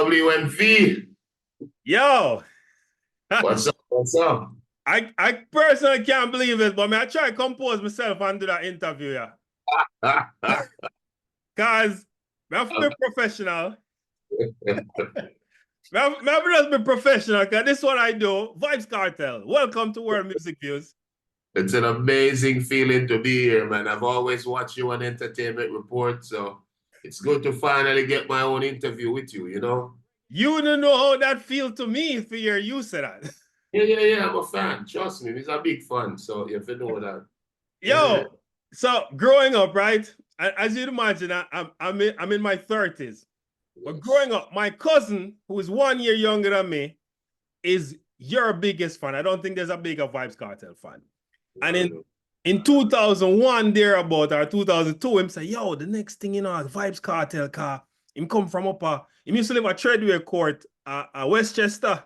WMV. Yo. What's up? What's up? I personally can't believe it, but I try to compose myself and do that interview, yeah. Because I have to be professional. I have to just be professional because this is what I do. Vybz Kartel. Welcome to World Music Views. It's an amazing feeling to be here, man. I've always watched you on Entertainment Report, so it's good to finally get my own interview with you, you know? You don't know how that feels to me if you hear you say that. Yeah. I'm a fan. Trust me, he's a big fan, so you have to know that. Yo, so growing up, right? As you'd imagine, I'm in my 30s. But growing up, my cousin, who is 1 year younger than me, is your biggest fan. I don't think there's a bigger Vybz Kartel fan. And in 2001, thereabout, or 2002, him say, yo, the next thing you know, Vybz Kartel car. Him come from he used to live at Treadway Court, Westchester.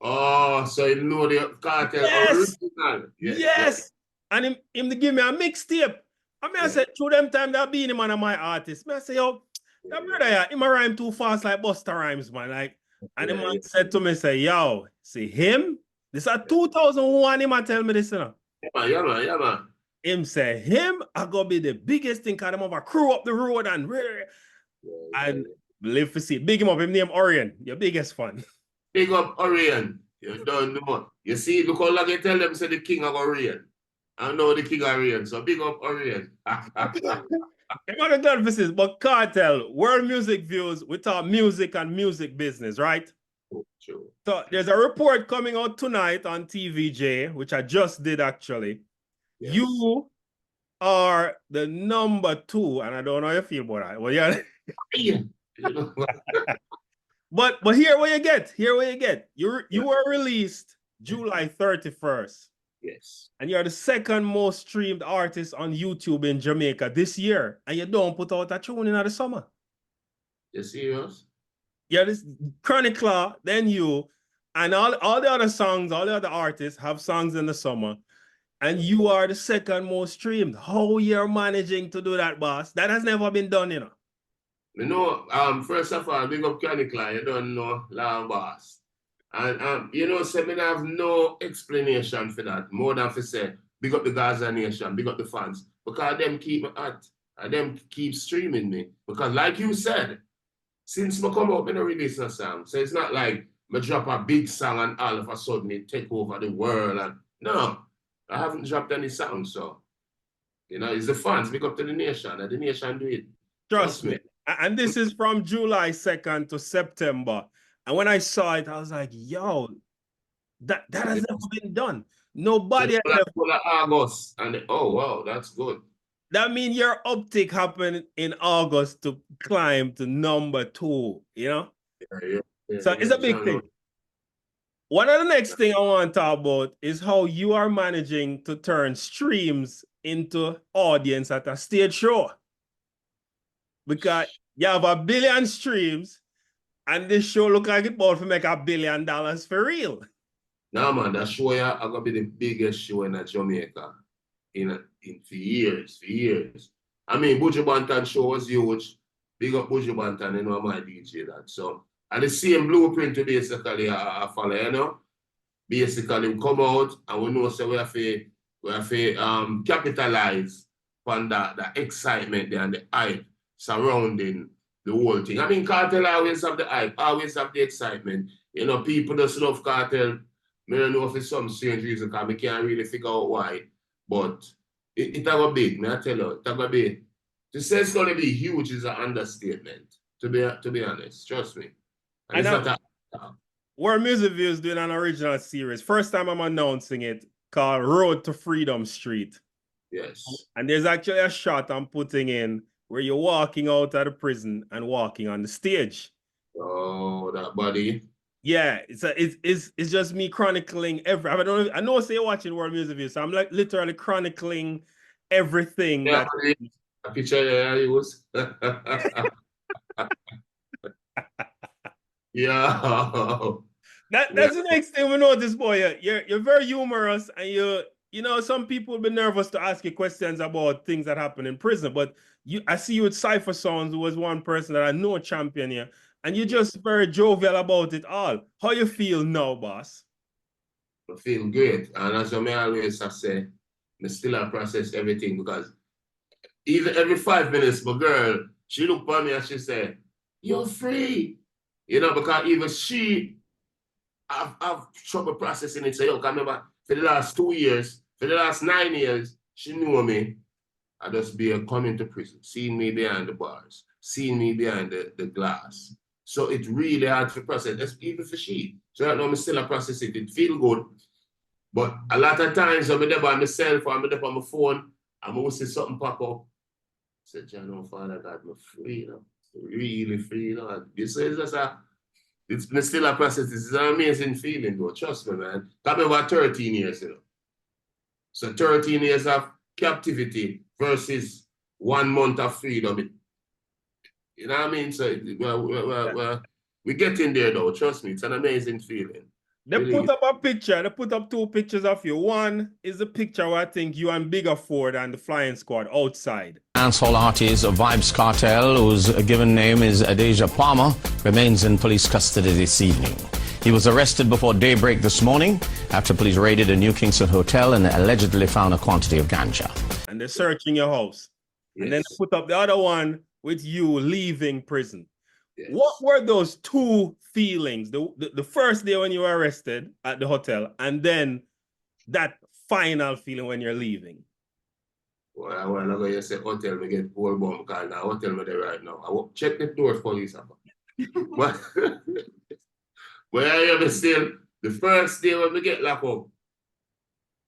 Oh, so you know the Kartel original. Yes. And him to give me a mixtape. I said, through them time that being him and my artist. I say, yo, that brother, him a rhyme too fast like Busta Rhymes, man. Like, and the man said to me, say, yo, see him? This is 2001, him a tell me this, you know. Yeah, man. Him say, him I gonna be the biggest thing, because him have a crew up the road and live to see. Big him up, him name Orion, your biggest fan. Big up Orion. You don't know. You see, look how long you tell them say the king of Orion. I know the king of Orion, so big up Orion. But Kartel, World Music Views, we talk music and music business, right? True. So there's a report coming out tonight on TVJ, which I just did actually. Yes. You are the #2, and I don't know how you feel about that. Well, yeah. But here what you get. You were released July 31st. Yes. And you're the second most streamed artist on YouTube in Jamaica this year. And you don't put out a tune in the summer. You serious? Yeah, this Chronicler, then you, and all the other songs, all the other artists have songs in the summer. And you are the second most streamed. How you're managing to do that, boss? That has never been done, you know. You know, first of all, big up Chronicler, you don't know Long Boss. And you know, so I have no explanation for that, more than to say, big up the Gaza Nation, big up the fans, because them keep me at, and them keep streaming me. Because like you said, since I come out, I don't release a song. So it's not like I drop a big song and all of a sudden it take over the world. And no, I haven't dropped any songs. So, you know, it's the fans, big up to the nation, and the nation do it. Trust me. And this is from July 2nd to September. And when I saw it, I was like, yo, that has never been done. Nobody has ever... August. And oh, wow, that's good. That means your uptick happened in August to climb to #2, you know? Yeah, so it's a big thing. One of the next thing I want to talk about is how you are managing to turn streams into audience at a stage show. Because you have 1 billion streams, and this show look like it's about to make $1 billion for real. No, man, that show is going to be the biggest show in Jamaica for years. I mean, Buju Banton show was huge. Big up Buju Banton, you know, my DJ that. So, and the same blueprint to basically I follow, you know. Basically, we come out and we know so we have to capitalize on the excitement and the hype surrounding the whole thing. I mean, Kartel always have the hype, always have the excitement. You know, people just love Kartel. I don't know if it's some strange reason because I can't really figure out why. But it have a big, I tell you, it have a big. To say it's going to be huge is an understatement, to be honest. Trust me. And it's not World Music Views doing an original series. First time I'm announcing it, called Road to Freedom Street. Yes. And there's actually a shot I'm putting in where you're walking out of the prison and walking on the stage. Oh, that buddy. Yeah, it's just me chronicling I know say you're watching World Music Views, so I'm like literally chronicling everything. Yeah, a picture he was. Yeah. That's the next thing we notice, boy. You're very humorous, and you know, some people will be nervous to ask you questions about things that happen in prison, but I see you with Cypher Sounds, who was one person that I know champion here. And you're just very jovial about it all. How you feel now, boss? I feel great. And as I always say, I still process everything because even every 5 minutes, my girl, she look at me and she said, "You're free." You know, because even she, I've trouble processing it. So, yo, I remember for the last 2 years, for the last 9 years, she knew me. I just be coming to prison, seeing me behind the bars, seeing me behind the glass. So it's really hard to process, that's even for she. So right now, I'm still a process it. It feel good. But a lot of times, I'm there by myself or I'm there on my phone, I'm always see something pop up. I said, John, oh, Father God, I'm free, you know. Really free, you know. It's just it's still a process. It's an amazing feeling, though. Trust me, man. I've been about 13 years, you know. So 13 years of captivity versus 1 month of freedom. You know what I mean? So we're getting there, though. Trust me, it's an amazing feeling. They put up a picture. They put up 2 pictures of you. One is the picture where I think you and Bigger Ford and the flying squad outside. Dancehall artist Vybz Kartel, whose given name is Adaptation, remains in police custody this evening. He was arrested before daybreak this morning after police raided a New Kingston hotel and allegedly found a quantity of ganja. And they're searching your house. Yes. And then they put up the other one with you leaving prison. Yes. What were those 2 feelings? The first day when you were arrested at the hotel, and then that final feeling when you're leaving? Well, I want to go say hotel, me get whole bomb because now hotel me there right now. I will check the door police. But I ever still, the first day when we get locked up,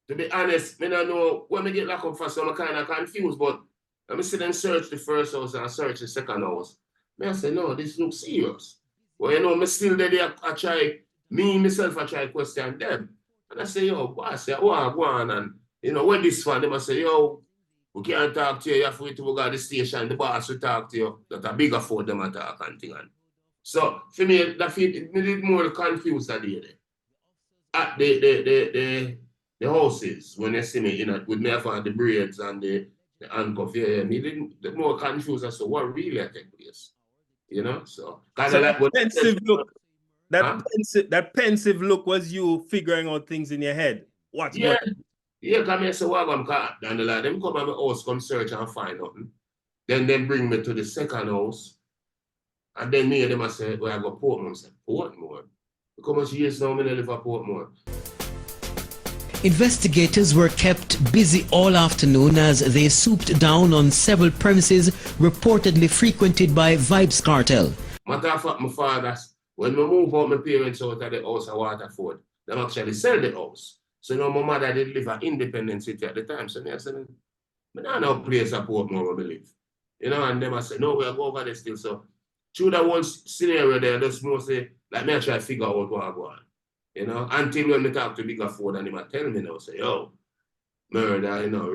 to be honest, I don't know when we get locked up first, so I'm kind of confused, but let me sit and search the first house and search the second house. I say, no, this looks serious. Well, you know, me still there, I try, myself, I try to question them. And I say, yo, boss, I want to go on. And, you know, when this one, they must say, yo, we can't talk to you, you have to go to the station, the boss will talk to you. That a bigger for them attack and thing. So, for me, that feel, it made it more confused that day. At the houses, when they see me, you know, with me for the braids and the handcuff, yeah, me didn't, the more confused as to what really take place. You know, so kind of like that pensive look. That pensive look was you figuring out things in your head. What? Yeah, yeah. Come here, so what I'm down the line. Them come at my house, come search and find nothing. Then they bring me to the second house, and then me and them I say, "Well, I go Portmore." I say, "Portmore? How much years now? I live at Portmore." Investigators were kept busy all afternoon as they swooped down on several premises reportedly frequented by Vybz Kartel. Matter of fact, my father, when we move out my parents out of the house at Waterford, they actually sell the house. So now my mother did live in Independent City at the time. So I said, I don't know place at Portmore where we live. You know, and them I said, no, we'll go over there still. So through that one scenario there, just mostly, like me I try to figure out what I go on. You know, until when we talk to Bigger Ford and he might tell me now, say, yo, murder, you know,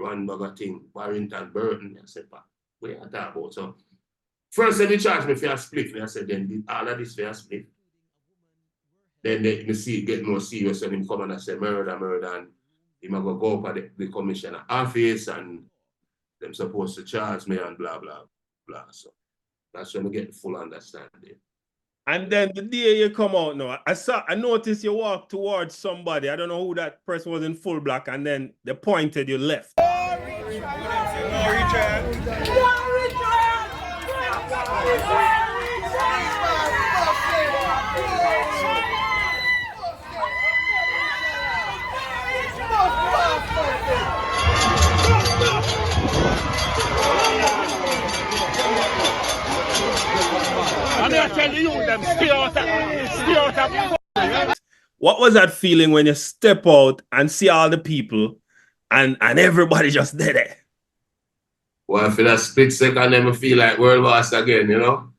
one bag of thing, Barrington, Burton. I said, what are you talking about? So, first they charge me for a split. I said, then all of this for a split. Then they see it get more serious and him come and I say, murder, and he might go up at the commissioner office and them supposed to charge me and blah, blah, blah. So, that's when we get the full understanding. And then the day you come out now, I noticed you walk towards somebody. I don't know who that person was in full black, and then they pointed you left. What was that feeling when you step out and see all the people and everybody just there? Well, for that split second, then I feel like world boss again, you know?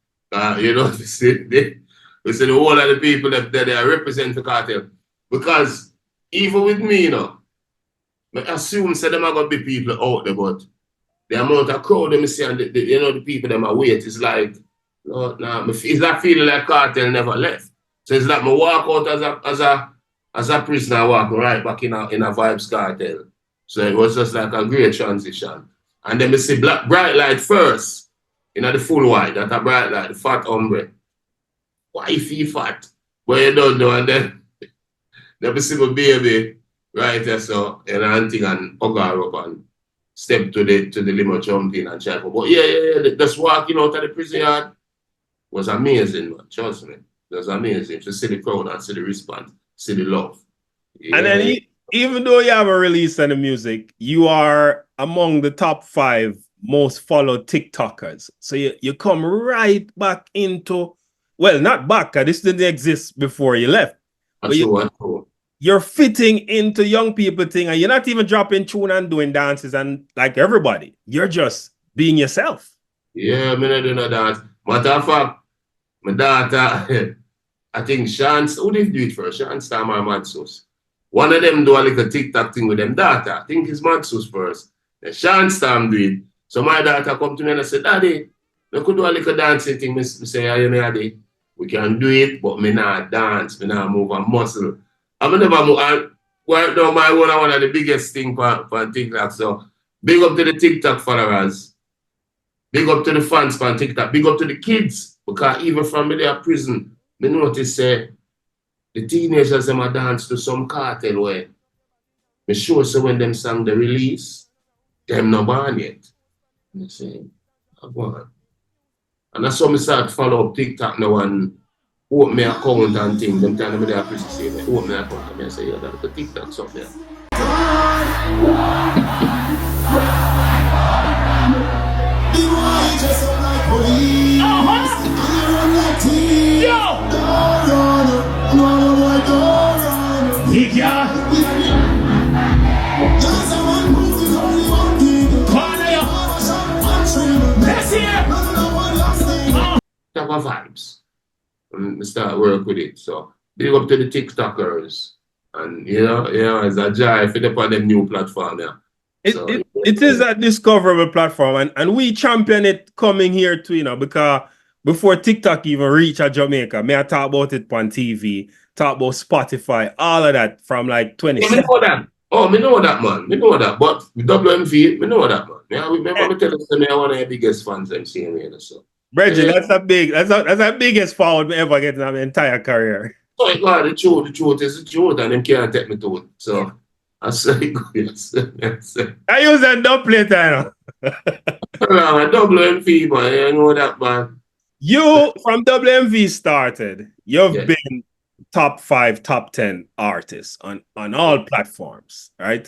You know, we see the whole of the people that they represent the cartel. Because even with me, you know, I assume that there are going to be people out there, but the amount of crowd them see and you know, the people that I wait is like, no, it's like feeling like cartel never left. So it's like I walk out as a prisoner, walk right back in a Vybz Kartel. So it was just like a great transition. And then we see bright light first, you know, the full white, that a bright light, the fat ombre. wifey fat. But you don't know, and then never see my baby right there, so and auntie and hug her up and step to the limo, jump in and check. But yeah, just walking out of the prison yard was amazing, man. Trust me. It was amazing to see the crowd and see the response, see the love. Yeah. And then even though you haven't released any music, you are among the top 5 most followed TikTokers. So you come right back into, well, not back, because this didn't exist before you left. But you're fitting into young people thing, and you're not even dropping tune and doing dances and like everybody. You're just being yourself. Yeah, I'm not doing no dance. Matter of fact, my daughter, I think who did do it first? Sean Stam or Matsus. One of them do a little TikTok thing with them daughter. I think it's Matsus first. Then Sean Stam do it. So my daughter come to me and I said, Daddy, we could do a little dancing thing. I say, yeah, you know, Daddy, we can do it, but me not dance, me not move a muscle. I never move. Right now, one of the biggest thing for TikTok. So big up to the TikTok followers. Big up to the fans on TikTok. Big up to the kids. Because even from their prison, me notice the teenagers them a dance to some cartel way. Me sure so when them song the release, them no born yet. You say, go on. And that's how me start follow up TikTok now and open my account and things. Them telling me they appreciate it. Open my account and I say, yeah, that's the TikTok stuff there. Type of vibes. And start work with it. So big up to the TikTokers. And you know, it's a joy for the them new platform. Yeah. It is a discoverable platform, and we champion it coming here too, you know, because before TikTok even reached Jamaica, I talk about it on TV, talk about Spotify, all of that from like 20. Yeah, me know that. Oh, me know that, man. Me know that. But WMV, me know that, man. Yeah, remember me tell us I'm one of the biggest fans I'm seeing here. So. Reggie, that's the biggest forward me ever get in my entire career. So God, the truth is the truth, and them can't take me to it. So I say, yes. I use that double plate, I know. WMV, man. You know that, man. You from WMV started. You've been top 5, top 10 artists on all platforms, right?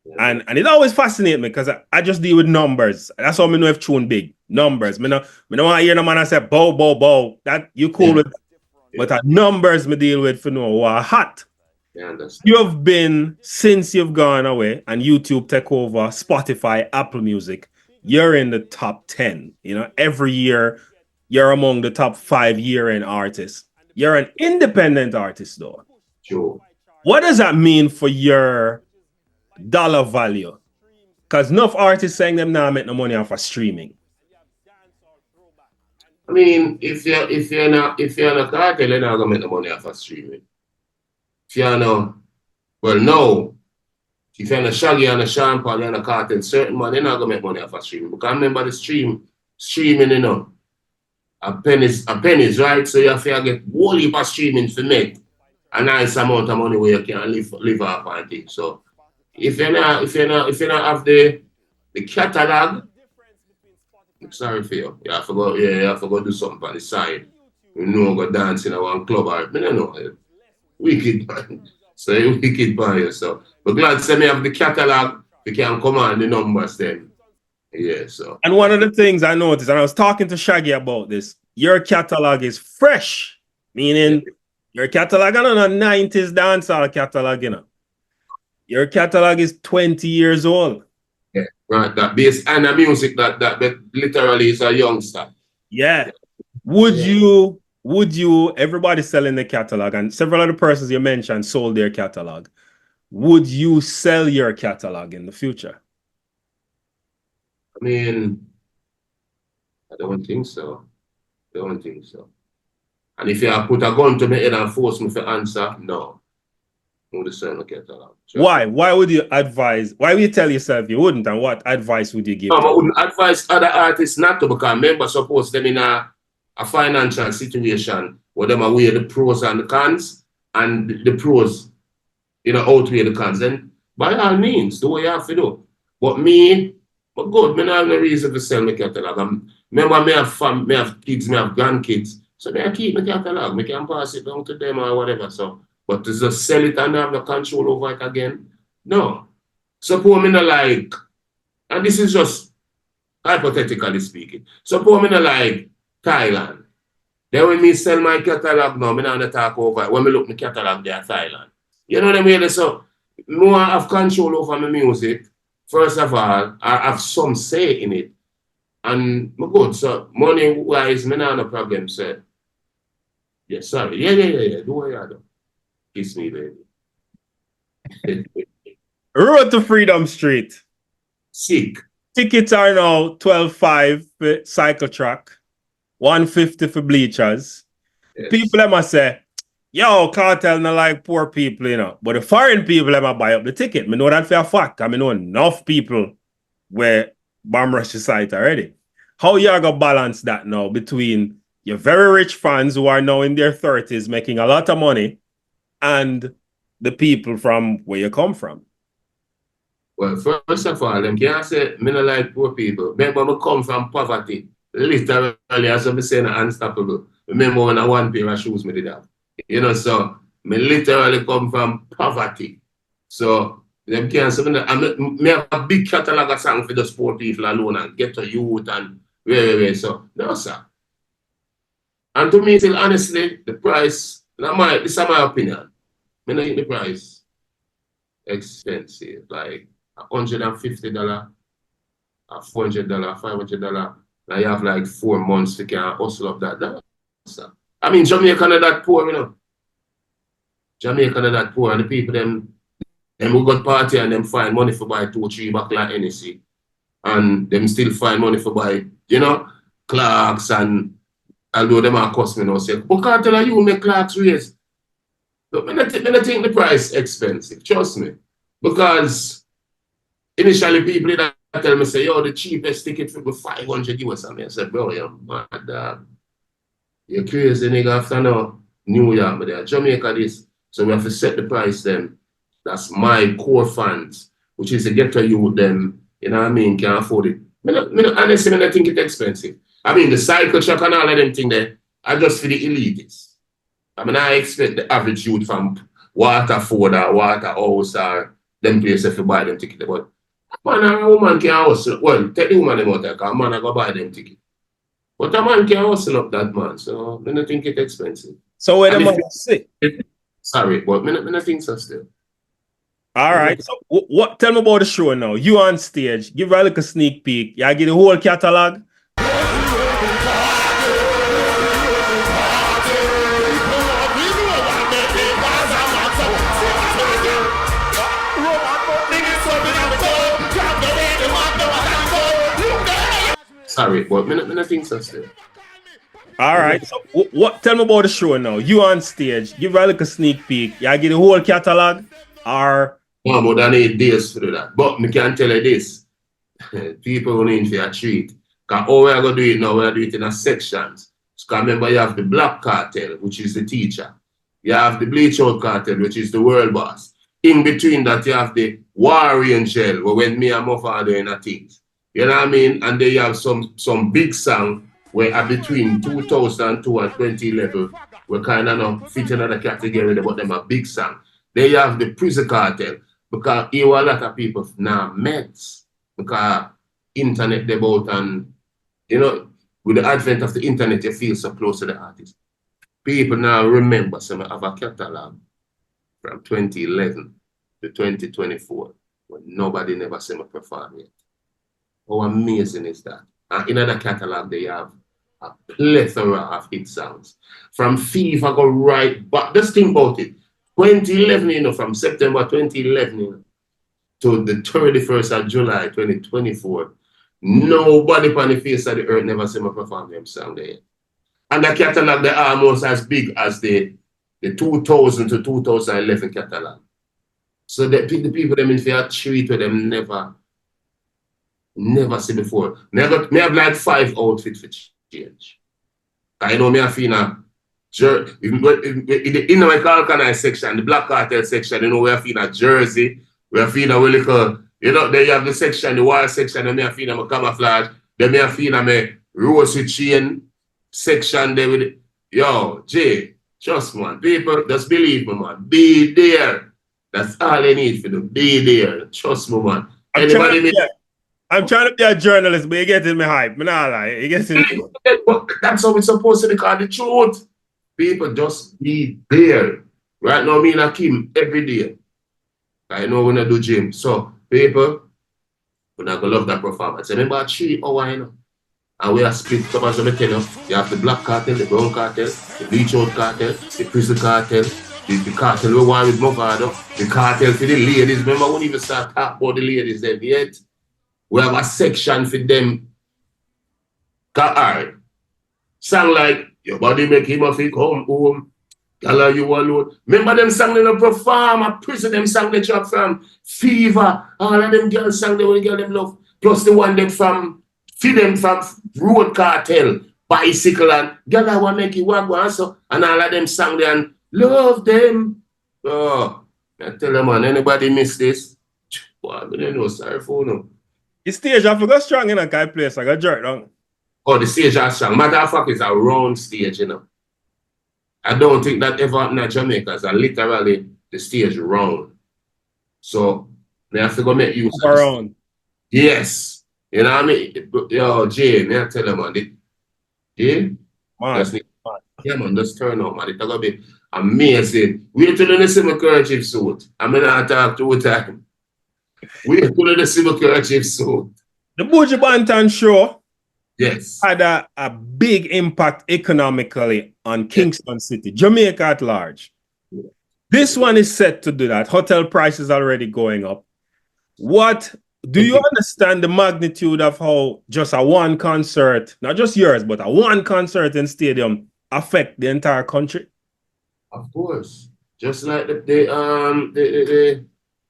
Yeah. And it always fascinates me because I just deal with numbers. That's how I know if tune big. Numbers. Me no want to hear no man say bow, bow, bow. That you cool with. But numbers me deal with for no who are hot. Yeah, you've been, since you've gone away and YouTube take over, Spotify, Apple Music, you're in the top 10. You know, every year you're among the top 5 year-end artists. You're an independent artist though. Sure. What does that mean for your dollar value? Because enough artists saying them now make no money off of streaming. I mean, if you're not cartel, you're not gonna make the money off of streaming. If you're not, well, no. If you're not Shaggy and a Sean Paul, you're not cartel, certain man, you're not gonna make money off of streaming. Because remember the streaming, you know, a pennies, right? So you have to get whole heap of streaming to make a nice amount of money where you can live off and things. So if you not have the catalog, I'm sorry for you. You have to go do something on the side. You know, go dance in one club or I don't know. Wicked man. So you wicked by yourself. But glad to say me have the catalog, you can command the numbers then. Yeah, so. And one of the things I noticed, and I was talking to Shaggy about this, your catalog is fresh. Meaning your catalog is not a 90s dancehall catalog, you know. Your catalog is 20 years old. Yeah, right. That bass and the music that literally is a youngster. Yeah. Would you, everybody selling the catalog, and several other persons you mentioned sold their catalog. Would you sell your catalog in the future? I mean, I don't think so. And if you put a gun to my head and force me to answer, no. I would sell my catalog. Sure. Why? Why would you advise? Why would you tell yourself you wouldn't? And what advice would you give? No, I wouldn't advise other artists not to, because remember, suppose them in a financial situation or them away the pros and the cons, and the pros, outweigh the cons. Then by all means, do what you have to do. But me, but good, me not have no reason to sell my catalog. Remember, me have kids, me have grandkids. So I keep my catalog. Me can pass it down to them or whatever. So, but to just sell it and have no control over it again, no. Suppose me not like, and this is just hypothetically speaking. Suppose me not like Thailand. Then when me sell my catalog now, me not talk over it. When me look my catalog there, Thailand. You know what I mean? So, more have control over my music. First of all, I have some say in it. And good, so money-wise, me not have no problem, sir. Yeah, sorry. Yeah. Do what you do. Kiss me, baby. Road to Freedom Street. Sick. Tickets are now $12.5 for cycle track, $150 for bleachers. Yes. People them must say, yo, Cartel not like poor people, But the foreign people them buy up the ticket. I know that for a fact. I know enough people where bomb rush the site already. How you are gonna balance that now between your very rich fans who are now in their 30s making a lot of money and the people from where you come from? Well, first of all, them can't say me not like poor people. Remember, I come from poverty. Literally, as I'm saying, unstoppable. Remember when I one pair of shoes me did have. So me literally come from poverty. So them can't say me have a big catalog of songs for just poor people alone and get to youth and where. So no, sir. And to me, still honestly, the price, this is my opinion. I don't think the price expensive. Like $150, $400, $500. Now you have like 4 months to can hustle up that. No, sir. I mean, Jamaica not that poor, Jamaica not that poor, and the people them who got party and them find money for buy 2-3 back like NSC. And them still find money for buy, Clarks, and although them are cost me now say, but can't tell you make Clarks raise. But I don't think the price expensive, trust me. Because initially people that tell me, say, yo, the cheapest ticket for $500 US. I said, bro, you're mad, dog. You're crazy, nigga, after now, New York, but there, Jamaica this. So we have to set the price then. That's my core fans, which is to get to you with them, can afford it. Honestly, I think it's expensive. I mean, the cycle track and all of them things there are just for the elitists. I expect the average youth from Waterford or Waterhouse or them places to buy them ticket. But man, a woman can hustle. Well, tell the woman about that, because a man go buy them ticket. But a man can hustle up that, man. So I don't think it's expensive. So where the man sit? Sorry, but I don't think so still. All right. So what? Tell me about the show now. You on stage. Give her like a sneak peek. You get the whole catalog. Sorry, but I don't think so still. All right. So what? Tell me about the show now. You on stage. Give her like a sneak peek. You get the whole catalog. Or no, more than 8 days to do that. But I can tell you this. People who need for a treat. Because how we are going to do it now, we are doing it in a sections. Because remember, you have the Black Cartel, which is the teacher. You have the Bleach Out Cartel, which is the world boss. In between that, you have the War Angel, where when me and my father in a things. You know what I mean? And then you have some big song where are between 2002 and 2011, we kind of not fit another category, but them a big song. Then you have the Prison Cartel, because you a lot of people now meds, because internet they both, and with the advent of the internet, you feel so close to the artist. People now remember some of a catalog from 2011 to 2024, when nobody never seen me perform yet. How amazing is that? And in that catalog, they have a plethora of hit songs. From FIFA go right back. Just think about it. 2011, from September 2011 to the 31st of July 2024, nobody on the face of the earth never seen me perform them song there. And the catalog, they are almost as big as the 2000 to 2011 catalog. So the people them in fair treat with them never see before. Me have like 5 outfits for change. I know me have In the organized section, the Black Cartel section, you know, we have in a jersey, we have in a little, you know, there you have the section, the wire section, and me have in a camouflage, then me have in a rosy chain section there with it. Yo, Jay, trust man, people, just believe me, man. Be there. That's all they need for them. Be there. Trust me, man. I'm trying to be a journalist, but you're getting me hype. I'm not lying. You're getting me. That's how it's supposed to be called the truth. People just be there. Right now, me and Akim every day. I know when I do gym. So, people, we're not going to love that performance. Remember, 3 hours, you know. And we are split, come as I tell you, you have the Black Cartel, the Brown Cartel, the Bleach Out Cartel, the Prison Cartel, the cartel we want with Movado, the cartel for the ladies. Remember, we won't even start talking about the ladies then yet. We have a section for them. Alright. Song like, your body make him a feel come home. Gala you alone. Remember them song they don't perform, a prison them song they drop from Fever. All of them girls song they will girl them love. Plus the one them from feed them from Road Cartel, Bicycle and Gala want make you walk one so and all of them song they and love them. Oh, I tell them man, anybody miss this? Boy, I don't know, sorry for no. The stage I forgot strong in a guy place, I got jerked down. Oh, the stage is strong. Matter of fact, it's a round stage, you know. I don't think that ever happened in Jamaica. It's literally the stage round. So, I have to go make use of around. Yes. You know what I mean? Yo, Jay, may I tell you, man. Jay? Yeah, man, just turn on, man. It's going to be amazing. Wait till you see my kerchief suit. I'm going to talk 2 times. Wait till you see my kerchief suit. The Buju Banton show. Yes. Had a big impact economically on Kingston City, Jamaica at large. Yeah. This one is set to do that. Hotel prices already going up. What do you understand the magnitude of how just a one concert, not just yours, but a one concert in stadium affect the entire country? Of course. Just like the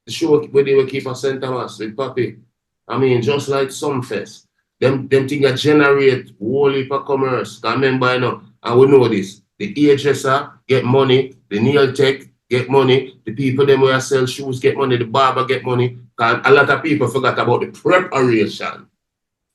show where they will keep a St. Thomas with Papi. I mean, just like Sumfest. Them things that generate whole heap of commerce. I remember, you know, and we know this. The hairdresser get money, the nail tech get money, the people them who sell shoes get money, the barber get money. And a lot of people forgot about the preparation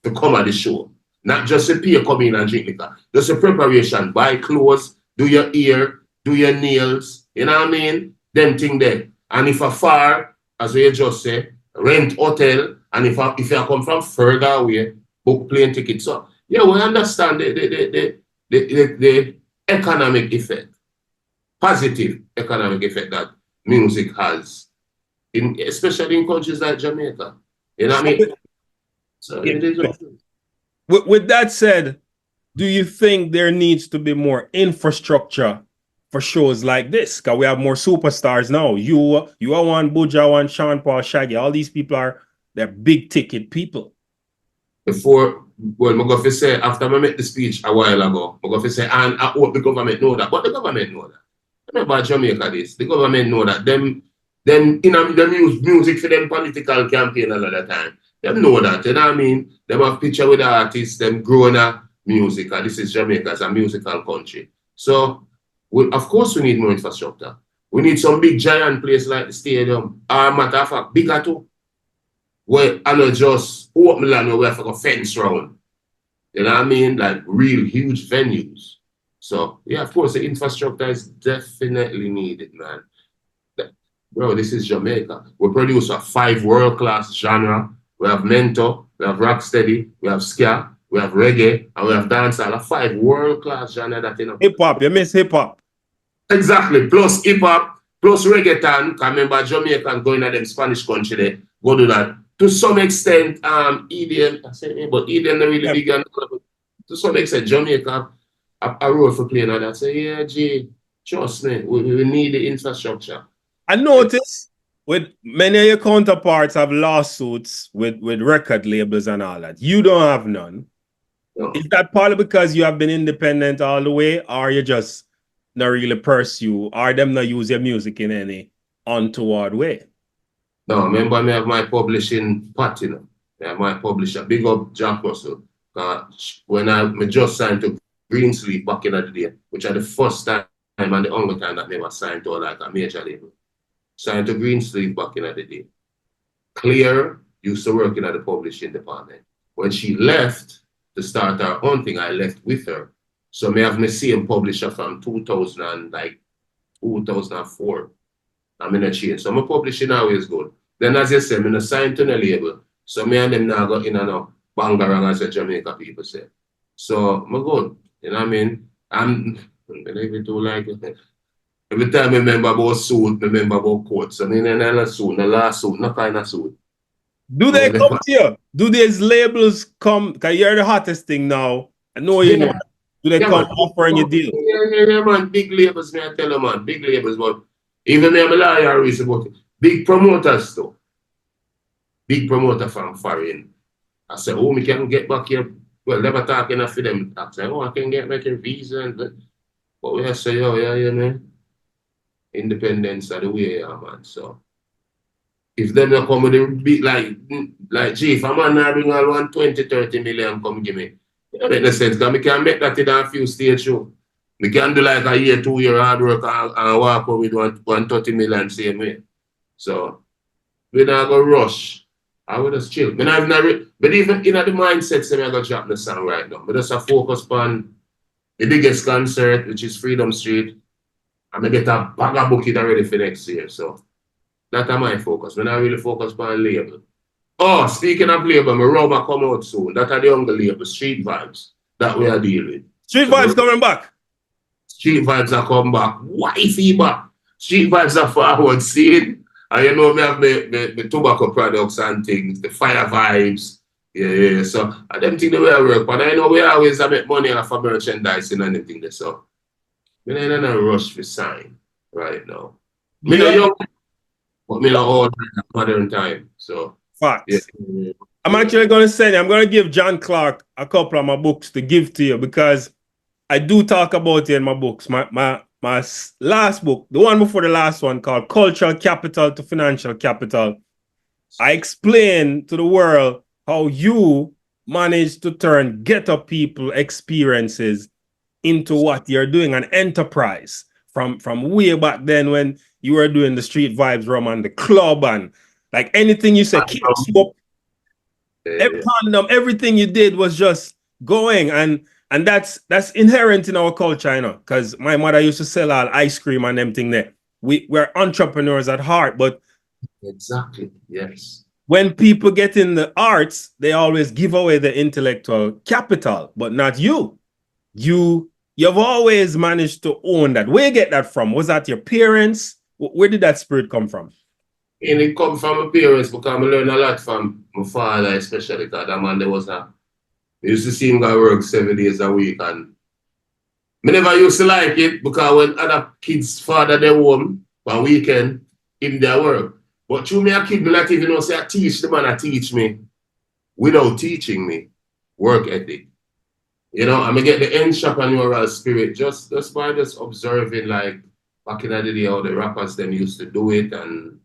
to come at the show. Not just the pay come in and drink liquor. Just the preparation. Buy clothes, do your hair, do your nails. You know what I mean? Them thing there. And if a far, as you just say, rent hotel, and if you come from further away, book plane tickets. So yeah, we understand the economic effect, positive economic effect that music has, especially in countries like Jamaica. You know what I mean? So Yeah. it is. With that said, do you think there needs to be more infrastructure for shows like this? Because we have more superstars now. You are one, Buju, one, Sean Paul, Shaggy. All these people they're big ticket people. Before, well, I'm going to say, after I made the speech a while ago, I'm going to say, and I hope the government know that. But the government know that. Remember Jamaica this. The government know that. Them use music for them political campaign a lot of time. Them know that. You know what I mean? Them have picture with the artists, them growing up music. And this is Jamaica as a musical country. So, of course we need more infrastructure. We need some big giant place like the stadium. Matter of fact, bigger too. Where I know just open land where we have a fence round. You know what I mean? Like real huge venues. So yeah, of course the infrastructure is definitely needed, man. Bro, this is Jamaica. We produce a 5 world-class genre. We have Mento, we have Rocksteady, we have Ska, we have Reggae, and we have Dancehall. A 5 world-class genre that, you know. Hip-hop, you miss hip-hop. Exactly. Plus hip-hop, plus reggaeton. I remember Jamaican going to them Spanish country there. Go do that. To some extent, EDM, I say, but EDM not really big. And to some extent, Jamaica a role for playing on that. Say, yeah, G, trust me, we need the infrastructure. I notice with many of your counterparts have lawsuits with record labels and all that. You don't have none. No. Is that partly because you have been independent all the way, or you just not really pursue, or them not use your music in any untoward way? No, remember me have my publishing part, you know. I have my publisher, big up Jack Russell. When I just signed to Greensleeve back in the day, which are the first time and the only time that never signed to like a major label. Signed to Greensleeve back in the day. Clear used to work in the publishing department. When she left to start her own thing, I left with her. So me have my same publisher from 2004. I'm in a change. So my publishing always good. Then as you say, I'm signed to the label. So me and them now go in and out bangarang as the Jamaica people say. So I'm good. You know what I mean? I'm too like it. Every time I remember about suit, I remember about coat. So I in a suit, the last suit, no kind of suit. Do they come to you? Do these labels come? Because you're the hottest thing now. I know you know. Do they come offering you deal? Yeah, man. Big labels, me I tell you, man. Big labels, but even me, I'm a lawyer reason about it. Big promoters, though. Big promoter from foreign. I said, oh, me can get back here. Well, never talking enough for them. I said, oh, I can get back a visa. But we say, oh, yeah, man. Independence are the way, yeah, man. So if them not come with a big like gee, if a man now bring all 120-30 million come give me, it make no sense because I can make that in a few stage show. We can do like a year, 2 year hard work and walk out with 130 million same way. So we not go rush. I would just chill. But even in the mindset, say I go drop the song right now. But just a focus on the biggest concert, which is Freedom Street. I'm get a bag of book it already for next year. So that's my focus. When I really focus on label. Oh, speaking of label, my rubber come out soon. That are the younger label, Street Vybz, that we are dealing with. Street Vybz coming back. Street Vybz are come back. Wifey back. Street Vybz are forward scene. And you know me have the tobacco products and things, the fire vibes. Yeah. So I them think the way I work, but I know we always make money off of merchandising and anything there. So I'm in a rush for sign right now. Me not young, but me not old modern time. So facts. Yeah. I'm actually going to send you. I'm going to give John Clark a couple of my books to give to you because I do talk about it in my books. My last book, the one before the last one, called Cultural Capital to Financial Capital. I explain to the world how you manage to turn ghetto people experiences into what you're doing, an enterprise from way back then when you were doing the Street Vybz rum and the club and like anything you said, everything you did was just going and that's inherent in our culture, you know, because my mother used to sell all ice cream and everything there. We're entrepreneurs at heart, but exactly, yes. When people get in the arts, they always give away the intellectual capital, but not you. You've always managed to own that. Where you get that from? Was that your parents? Where did that spirit come from? And it come from my parents because I learned a lot from my father, especially because that man, I used to see him go work 7 days a week and I never used to like it because when other kids' father they home on weekend, him their work. But through me a kid, me not even know say I teach the man I teach me without teaching me work ethic. You know, I'm gonna get the entrepreneurial spirit just by just observing like back in the day how the rappers them used to do it, and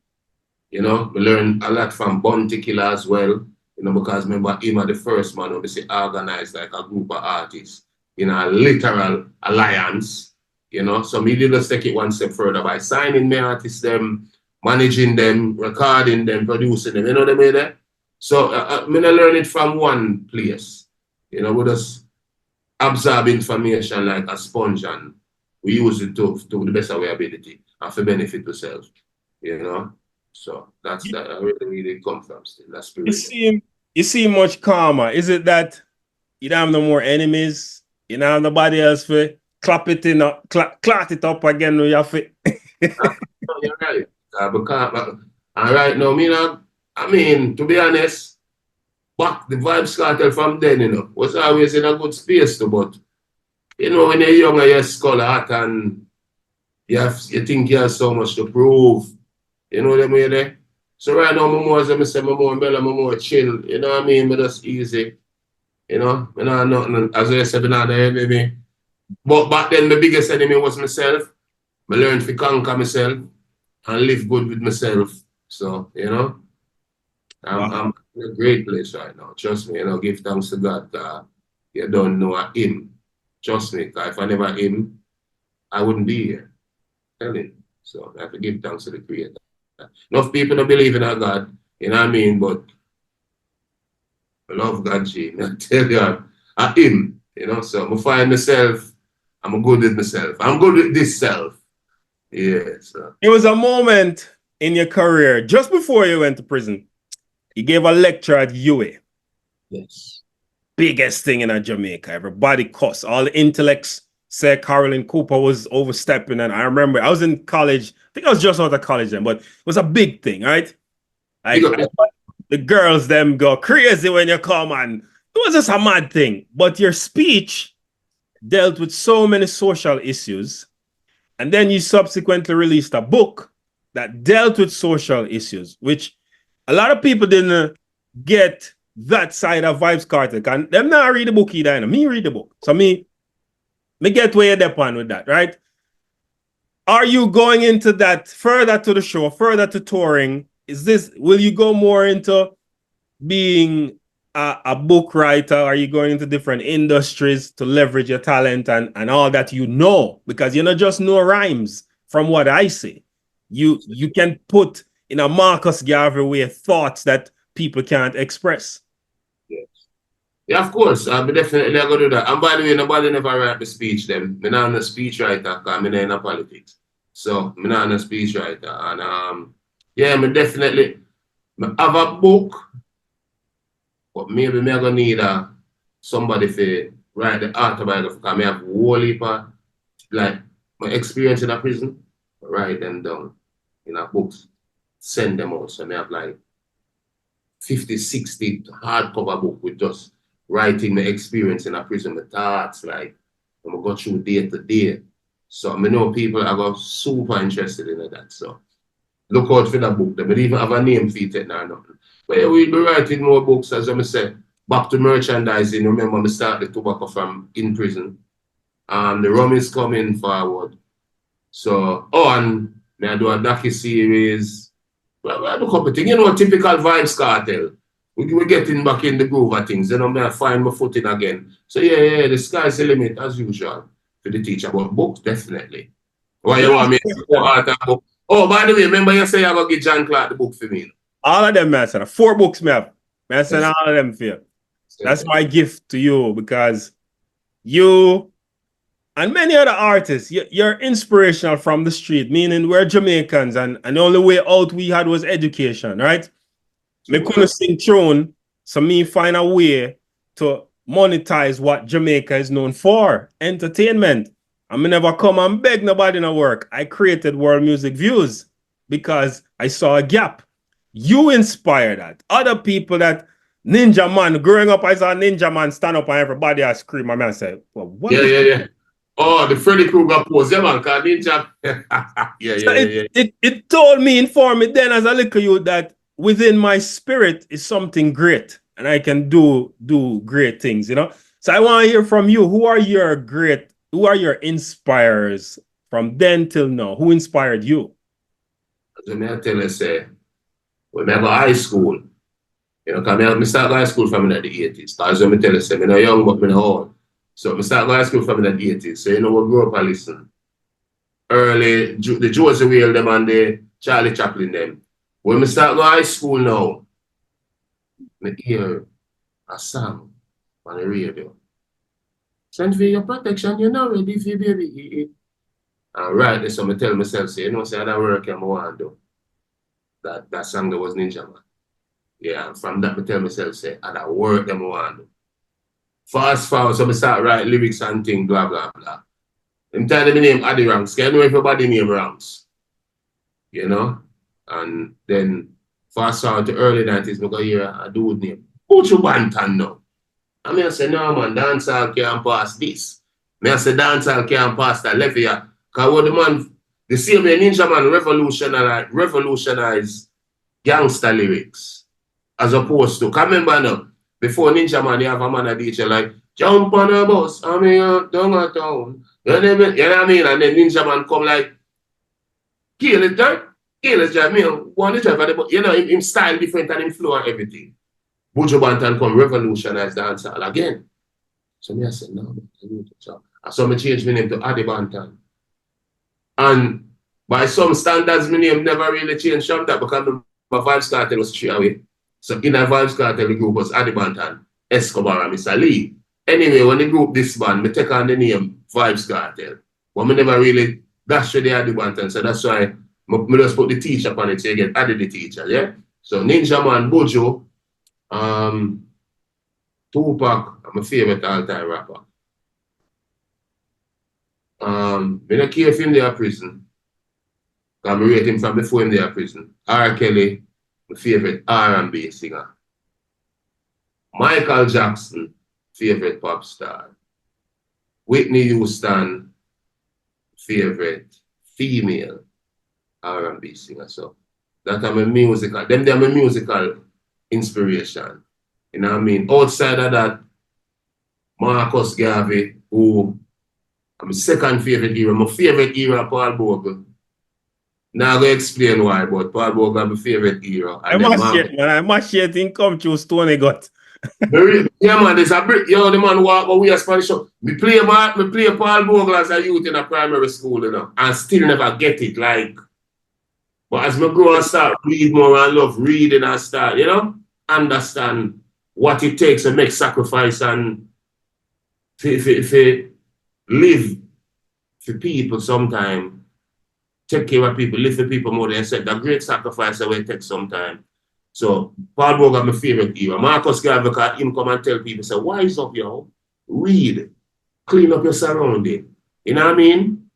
you know, we learn a lot from Bounty Killer as well. You know, because remember him are the first man who say organized like a group of artists in a literal alliance. You know, so me did just take it one step further by signing me artists them, managing them, recording them, producing them. You know what I mean? There? So I'm gonna learn it from one place. You know, we just absorb information like a sponge and we use it to the best of our ability and for benefit ourselves. You know, so that's that. I really come from still. That's spirit. You seem much calmer. Is it that you don't have no more enemies? You don't have nobody else for clot it up again with your feet? You're right. Because and right now, I mean, to be honest, back the Vybz Kartel from then, you know, was always in a good space too, but you know, when you're younger, you're skull hot and you think you have so much to prove. You know what I mean? Eh? So right now, I'm more chill, you know what I mean? But that's easy. You know, nothing, as I said, not the enemy. But back then, the biggest enemy was myself. I learned to conquer myself and live good with myself. So, you know, I'm in a great place right now. Trust me, you know, give thanks to God. You don't know Him. Trust me, 'cause if I never him, I wouldn't be here. Tell him. So I have to give thanks to the Creator. Enough people don't believe in a God, you know what I mean? But I love God, G. I tell you, I him, you know. So I find myself, I'm good with myself. I'm good with this self. Yeah. So. There was a moment in your career just before you went to prison. You gave a lecture at UA. Yes. Biggest thing in Jamaica. Everybody cussed. All the intellects said Carolyn Cooper was overstepping. And I remember I was in college. I think I was just out of college then, but it was a big thing, right? Like, the girls them go crazy when you come, and it was just a mad thing. But your speech dealt with so many social issues. And then you subsequently released a book that dealt with social issues, which a lot of people didn't get that side of Vybz Kartel. And them not read the book either. You know? Me read the book. So me get where you're on with that, right? Are you going into that further to the show, further to touring? Will you go more into being a book writer? Are you going into different industries to leverage your talent and all that you know? Because you not just know rhymes from what I say. You can put in a Marcus Garvey way thoughts that people can't express. Yes. Yeah, of course. I'll be definitely going to do that. And by the way, nobody never write the speech them. I'm not a speech writer because I'm not in politics. So I'm not a speech writer. And yeah, I'm definitely have a book. But maybe I'm going to need somebody to write the autobiography because I have a whole heap of, like, my experience in a prison, write them down in a books, send them out. So I have like 50, 60 hardcover book with just writing my experience in a prison, my thoughts, like, I'm going to go through day to day. So I know people are super interested in that. So look out for that book. They don't even have a name for it now. Nothing. But yeah, we'll be writing more books, as I said. Back to merchandising. Remember, I started the tobacco from in prison. The rum is coming forward. So, and I do a docu-series. Well, I do a couple of things. You know, typical Vybz Kartel. We're getting back in the groove of things. Then I'm going to find my footing again. So, yeah, the sky's the limit, as usual, for the teacher. But books, definitely. Why you want me to book? Oh, by the way, remember you say you're going to get John Clark the book for me? All of them, man. 4 books, man. I send all of them for you. That's my gift to you, because you and many other artists, you're inspirational from the street, meaning we're Jamaicans, and the only way out we had was education, right? Me couldn't sing tune, so me find a way to monetize what Jamaica is known for, entertainment. I mean, never come and beg nobody to work. I created World Music Views because I saw a gap. You inspire that. Other people that Ninja Man, growing up, I saw Ninja Man stand up and everybody else scream. I said, well, what? Yeah. Oh, the Freddy Krueger pose. Yeah, man, called Ninja. It told me, informed me then as a little youth that within my spirit is something great and I can do great things, you know? So I want to hear from you. Who are your inspirers from then till now? Who inspired you? As I tell you, say, when I go to high school, you know, because I start high school from in the 80s. Because when I tell you, say, I'm not young, but I'm not old. So I start high school from in the 80s. So, you know, we grew up and listen. Early, the Josie Whale them and the Charlie Chaplin them. When I start go high school now, I hear a song on the radio. Send for your protection, you're not ready for your baby. And right, so I tell myself, say, you know, say, that work I want to do. That song that was Ninja Man. Yeah, and from that I tell myself, say, that work I want to do. Fast forward, so I start write lyrics and things, blah, blah, blah. I'm telling me name Addy Ranks, because I know everybody name Ranks. You know? And then fast forward to early 90s, I go hear a dude named Uchu Bantan now. I mean, I say, no man, dancehall can't pass this. I say, dancehall can't pass that left here. Because what the man, the same way Ninja Man revolutionized gangster lyrics. As opposed to, because remember now, before Ninja Man, you have a man a DJ like, jump on a bus, I'm here, down a town. You know what I mean? And then Ninja Man come like, kill it, right? Kill it, drive me. One is drive, but you know, him style different and him flow and everything. Buju Banton come revolutionize dancehall again. So me I said, no, I need to talk. So I changed my name to Adaptation. And by some standards, my name never really changed from that because my Vybz Kartel was straight away. So in a Vybz Kartel, the group was Adaptation, Escobar, and Mr. Lee. Anyway, when the group disband, I take on the name Vybz Kartel. But I never really dash to the Adaptation, so that's why I just put the teacher on it so you get added the teacher, yeah? So Ninja Man, Bojo, Tupac, I'm my favorite all-time rapper. I don't care if him there in prison. I rate him from before him there in prison. R. Kelly, my favorite R&B singer. Michael Jackson, favorite pop star. Whitney Houston, favorite female R&B singer. So that are my musical, them they are my musical inspiration. You know what I mean? Outside of that, Marcus Garvey, who I'm my second favorite era. My favorite era, Paul Bogle. Now I'm going to explain why, but Paul Bogle is my favorite era. I must share thing come through Stony Gut. Yeah, man, there's a brick. Yo, the man walk away as Spanish. Me play Paul Bogle as a youth in a primary school, you know, and still never get it. Like, but as me grow and start read more and love reading and start, you know, understand what it takes to make sacrifice and live for people sometimes, take care of people, live for people more than said. The great sacrifice that will take some time. So Paul Bogle my favorite era. Marcus Garvey, because him come and tell people, say, wise up, yo, read, clean up your surrounding. You know what I mean?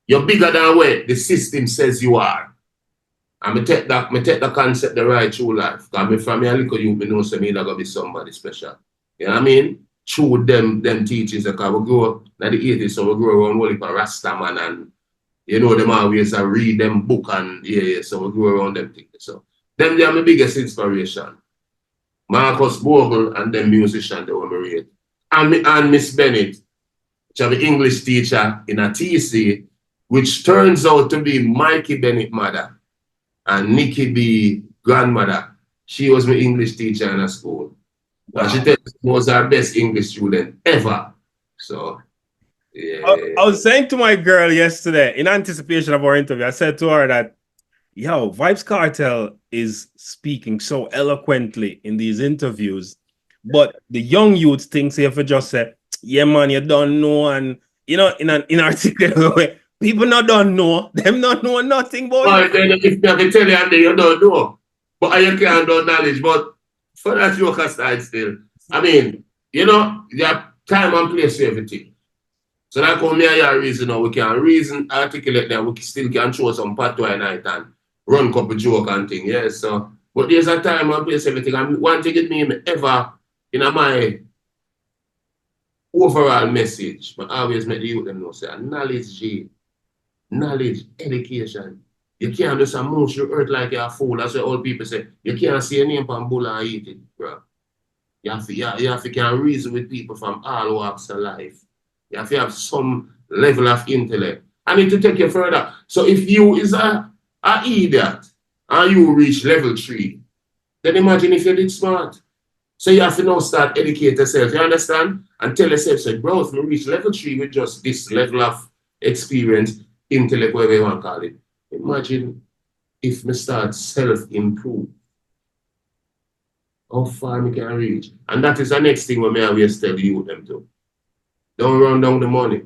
You're bigger than where the system says you are. And I take the concept the right through life. Because from me a little youth, I know so me not gonna be somebody special. You know what I mean? Through them teachings, because we grow up in the 80s, so we grow around only for Rasta man, and you know them always read them book and yeah, so we grow around them things. So them they are my biggest inspiration. Marcus Bogle and them musician they were married. And Miss Bennett, which are the English teacher in a TC, which turns out to be Mikey Bennett mother and Nikki B grandmother. She was my English teacher in a school. Wow. And she was our best English student ever. So, yeah. I was saying to my girl yesterday, in anticipation of our interview, I said to her that, yo, Vybz Kartel is speaking so eloquently in these interviews, but the young youth thinks if you just say, yeah, man, you don't know, and, you know, in an inarticulate way, people not don't know, them not know nothing about it. Then if I tell you, you don't know, but you can't do knowledge, but for that you can start still. I mean, you know, you have time and place for everything. So that come here, your reason, we can reason, articulate them, we still can show some patois at night and run couple joke and thing, yeah. So, but there's a time and place everything. And one thing it mean ever in my overall message, but I always make the youth them know, say, knowledge, education. You can't do some moves you earth like you're a fool. That's what old people say. You can't see a name from bull and eat it, bro. You have to can reason with people from all walks of life. You have to have some level of intellect. I need to take you further. So if you is a idiot and you reach level 3, then imagine if you did smart. So you have to now start educate yourself, you understand? And tell yourself, say, bro, if you reach level 3 with just this level of experience, intellect, whatever you want to call it. Imagine if me start self-improve. How far me can reach. And that is the next thing we may always tell you them to. Don't run down the money.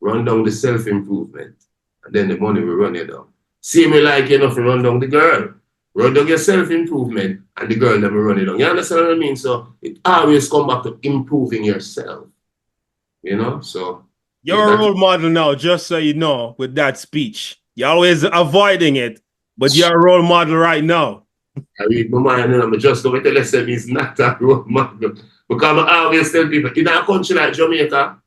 Run down the self-improvement. And then the money will run you down. See me like you know to run down the girl. Run down your self-improvement and the girl that will run it down. You understand what I mean? So it always come back to improving yourself. You know? So you're a role model now, just so you know, with that speech. You're always avoiding it, but you're a role model right now. I read my mind and I'm just going to tell them he's not a role model. Because I always tell people, in a country like Jamaica,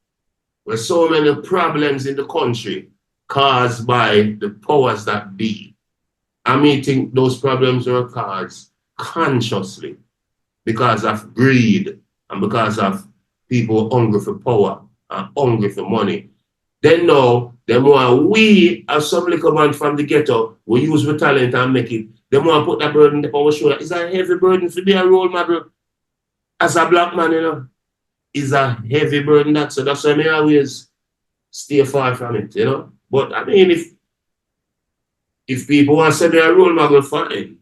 where so many problems in the country caused by the powers that be, I think those problems are caused consciously because of greed and because of people hungry for power and hungry for money. Then now, the more we, as some little man from the ghetto, we use the talent and make it, the more put that burden on our shoulder. It's a heavy burden to be a role model as a black man, you know. is a heavy burden that. So that's why I always stay far from it, you know. But I mean, if people want to say they're a role model, fine.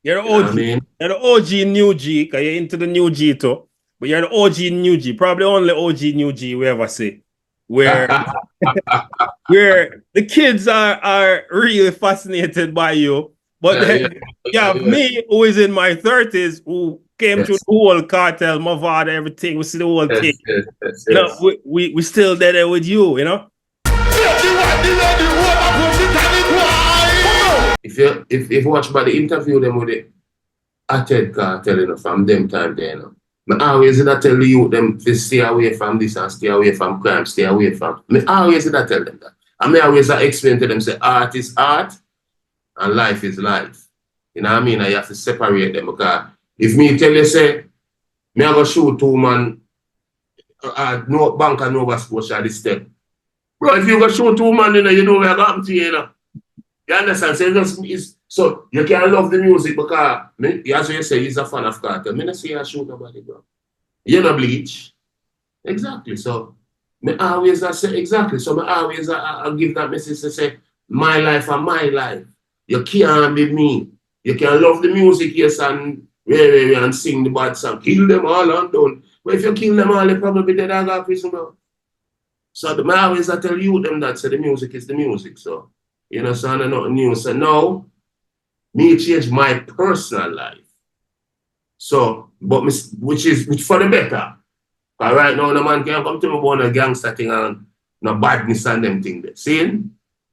You're the You know what OG. I mean? You're the OG new G, because you're into the new G too. But you're the OG new G. Probably only OG new G we ever see. Where where the kids are really fascinated by you. But then you have me, who is in my 30s, who came through the whole cartel, Mavada, everything. We see the whole thing. You know, we still there with you, you know? If you watch by the interview them with the Vybz Kartel, you know, from them time there, you know. I always tell you them to stay away from this and stay away from crime, stay away from. I always tell them that. I always explain to them, say art is art and life is life. You know what I mean? I have to separate them, because if me tell you, say, me I go shoot 2 man, no bank and Nova Scotia this step. Bro, if you go shoot 2 man, you know where I got to, you know. You understand? So you can't love the music because, as you say, he's a fan of Cartel. I don't say I shoot nobody, bro. You know bleach. Exactly. So I always say exactly. So I always I give that message to say, my life and my life. You can't be me. You can love the music, yes, and and sing the bad song. Kill them all and done. But if you kill them all, they probably dead and go prison, bro. So I always tell you them that say the music is the music. So you know, so I know nothing new. So now, me change my personal life. So, but which for the better. Because right now, the man can't come to me about a gangster thing and no badness and them thing there. See?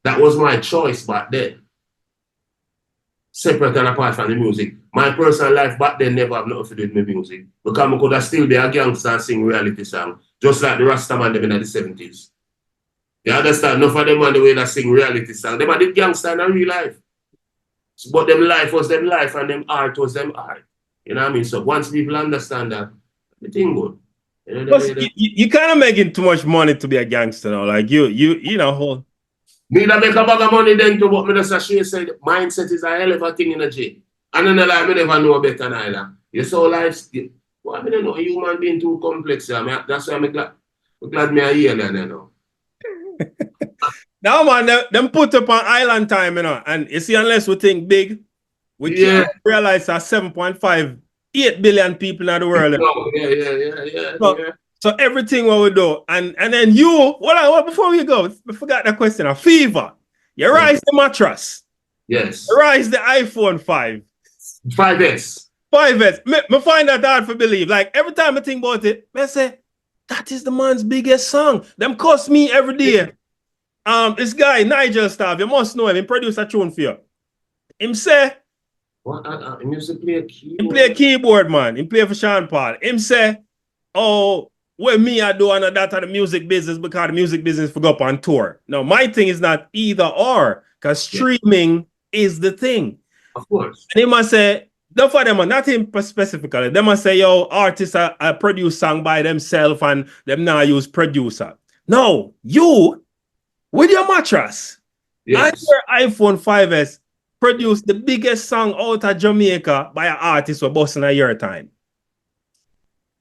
That was my choice back then. Separate and apart from the music. My personal life back then never have nothing to do with my music. Because I could have still be a gangster and sing reality song. Just like the Rasta man them in the 70s. You understand? Enough of them on the way that sing reality song. Them are the gangster in real life. But them life was them life and them art was them art. You know what I mean? So once people understand that, everything good. You know, you kind of making too much money to be a gangster now. Like you know. Me that make a bag of money then to what me just say mindset is a hell of a thing in a J. And then like me never know better neither. You saw life skill. Well, I don't know, human being too complex. That's why I'm glad me a hear that, you know. Now, man, them put up on island time, you know, and you see, unless we think big, we can't realize that 7.58 billion people in the world. So everything what we do, and then you, before we go, we forgot that question of fever. You rise the mattress. Yes. You rise the iPhone 5. 5S. 5S. Me find that hard to believe. Like every time I think about it, I say, that is the man's biggest song. Them cost me every day. This guy, Nigel Staff, you must know him. He produced a tune for you. Him say, what? He used to play a keyboard. He play a keyboard, man. He play for Sean Paul. Him say, oh, what me I do and that of the music business because the music business forgot on tour. Now, my thing is not either or, because streaming is the thing. Of course. And he must say, not for them, not him specifically. They must say, yo, artists are produce song by themselves and them now use producer. No, you, with your mattress, and your iPhone 5S, produce the biggest song out of Jamaica by an artist for busting a year time.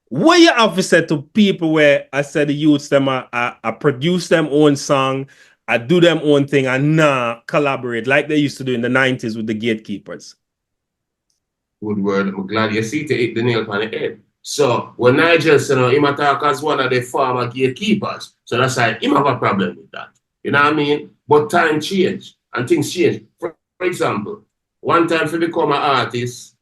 What you have to say to people where I said the youths them I produce them own song, I do them own thing and collaborate like they used to do in the 90s with the gatekeepers? Good word. I'm glad you see to hit the nail on the head. So when Nigel said, you know, him talk as one of the former gatekeepers, so that's why him have a problem with that. You know what I mean? But time change and things change. For example, one time to become an artist,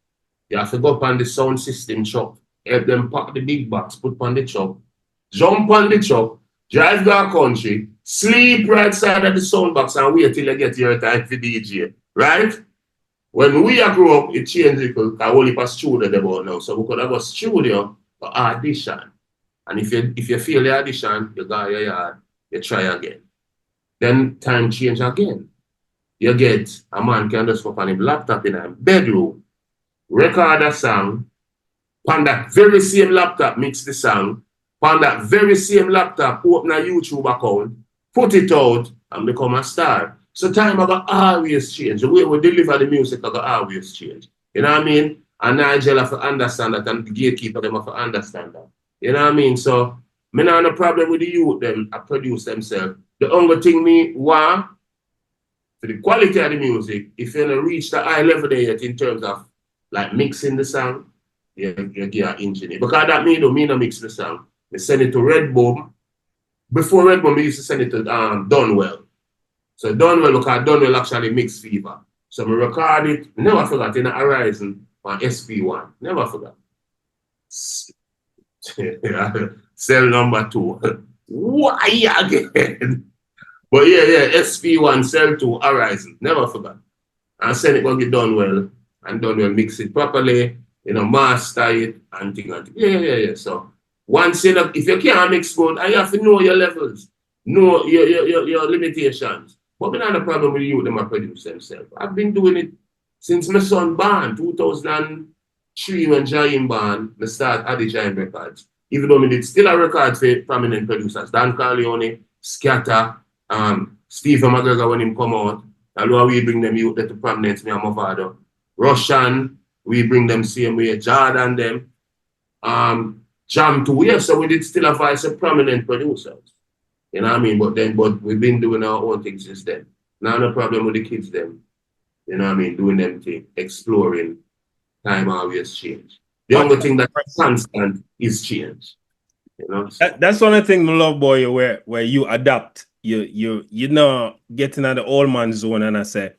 you have to go up on the sound system shop, help them pack the big box, put on the truck, jump on the truck, drive to a country, sleep right side of the sound box and wait till you get your time for DJ. Right? When we grew up, it changed because I only pass studio about now. So we could have a studio for audition. And if you fail the audition, you go your yard, you try again. Then time change again. You get a man can just put on his laptop in a bedroom, record a song, on that very same laptop mix the song, on that very same laptop open a YouTube account, put it out, and become a star. So time I got always change. The way we deliver the music I got always change. You know what I mean? And Nigel have to understand that, and the gatekeeper them have to understand that. You know what I mean? So, me not have no problem with the youth, them, I produce themselves. The only thing me want, for the quality of the music, if you don't reach the high level there yet in terms of like mixing the song, you get an engineer. Because that me no mix the song. I send it to Red Boom. Before Red Boom, we used to send it to Dunwell. So Dunwell, because Dunwell actually mix Fever. So we record it, never forgot, in the Horizon on SP1. Never forgot. Cell number 2. Why again? But yeah, SP1, cell 2, Horizon. Never forgot. And send it when get done well. And done well, mix it properly, master it and thing and thing. Yeah. So once if you can't mix good, you have to know your levels, know your limitations. But we don't have a problem with you, them are produce themselves. I've been doing it since my son born, 2003 when Jaim born, I start at the Jaim Records. Even though I did still a record for prominent producers, Dan Carleone, Scatter, Stephen McGregor when him come out, although we bring them youth to prominence, me and my father. Russian, we bring them same way, Jordan them. Jam 2, yes, so we did still have voice of prominent producers. You know what I mean? But we've been doing our own things since then. Now no problem with the kids them. You know what I mean? Doing them thing, exploring. Time always change. The only thing that's constant is change. You know? So. That's one of the things I love, boy, where you adapt. You know, getting out the old man zone, and I say,